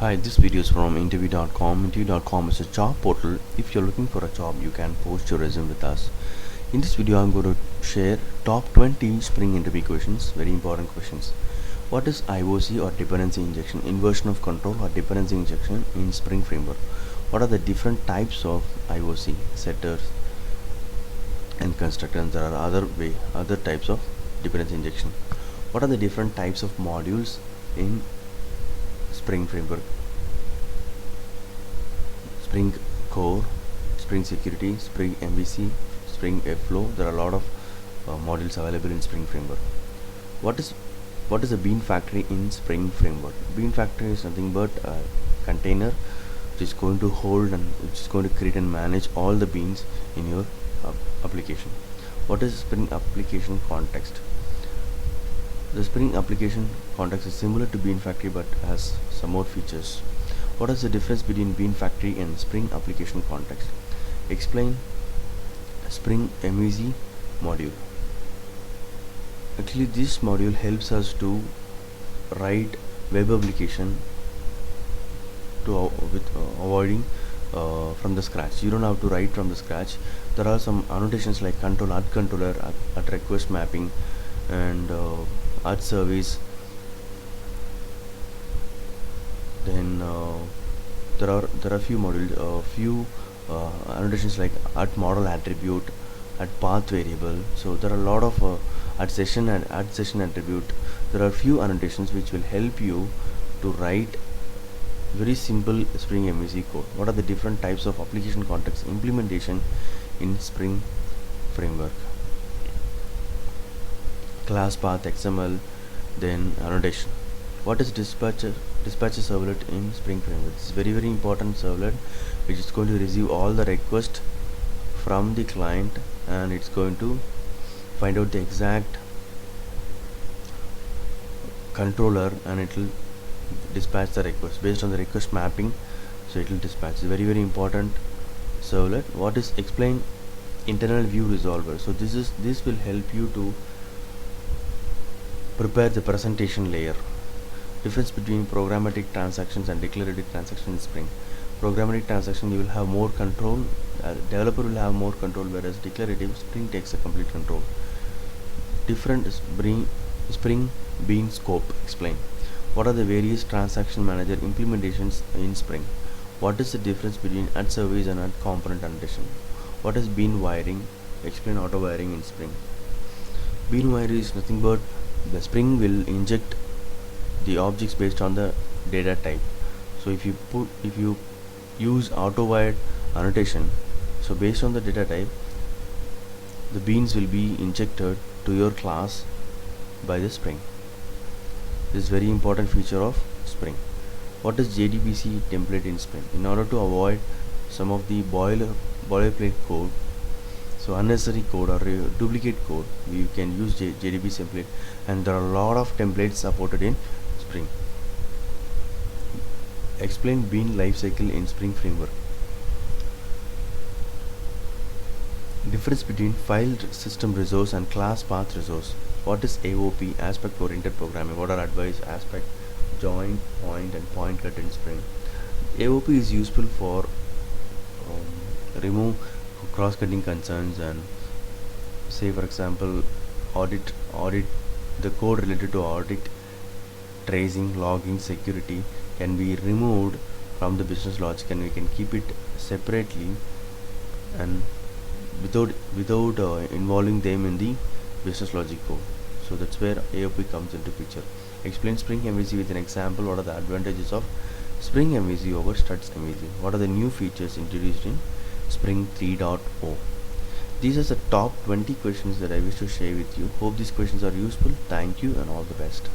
Hi, this video is from interview.com. Interview.com is a job portal. If you're looking for a job, you can post your resume with us. In this video, I'm going to share top 20 Spring interview questions, very important questions. What is IOC or dependency injection, inversion of control or dependency injection in Spring Framework? What are the different types of IOC, setters and constructors? There are other types of dependency injection. What are the different types of modules in Spring Framework? Spring Core, Spring Security, Spring MVC, Spring Flow. There are a lot of modules available in Spring Framework. What is a bean factory in Spring Framework? Bean factory is nothing but a container which is going to hold and which is going to create and manage all the beans in your application. What is Spring application context? The Spring application context is similar to Bean Factory but has some more features. What is the difference between Bean Factory and Spring application context? Explain Spring MVC module. Actually, this module helps us to write web application with avoiding from the scratch. You don't have to write from the scratch. There are some annotations like control, at controller, at request mapping, and at service. Then there are few modules, few annotations like at model attribute, at path variable. So there are a lot of at session and at session attribute. There are few annotations which will help you to write very simple Spring MVC code. What are the different types of application context implementation in Spring Framework? Class path XML, then annotation. What is dispatcher servlet in Spring Framework? It's very important servlet which is going to receive all the requests from the client, and it's going to find out the exact controller, and it will dispatch the request based on the request mapping. So it will dispatch. It's very important servlet. What is explain internal view resolver? So this will help you to prepare the presentation layer. Difference between programmatic transactions and declarative transactions in Spring. Programmatic transaction, you will have more control, developer will have more control, whereas declarative, Spring takes a complete control. Different Spring Bean scope. Explain. What are the various transaction manager implementations in Spring? What is the difference between at service and at component annotation? What is bean wiring? Explain auto wiring in Spring. Bean wiring is nothing but the Spring will inject the objects based on the data type. So if you use auto wired annotation, so based on the data type, the beans will be injected to your class by the Spring. This is very important feature of Spring. What is JDBC template in Spring? In order to avoid some of the boilerplate code, so unnecessary code or duplicate code, we can use JDBC template, and there are a lot of templates supported in Spring. Explain bean lifecycle in Spring Framework. Difference between file system resource and class path resource. What is AOP, aspect oriented programming? What are advice, aspect, join, point and point cut in Spring? AOP is useful for remove cross-cutting concerns, and say for example audit the code related to audit, tracing, logging, security can be removed from the business logic, and we can keep it separately and without involving them in the business logic code. So that's where AOP comes into picture. Explain Spring MVC with an example. What are the advantages of Spring MVC over Struts MVC? What are the new features introduced in Spring 3.0? These are the top 20 questions that I wish to share with you. Hope these questions are useful. Thank you and all the best.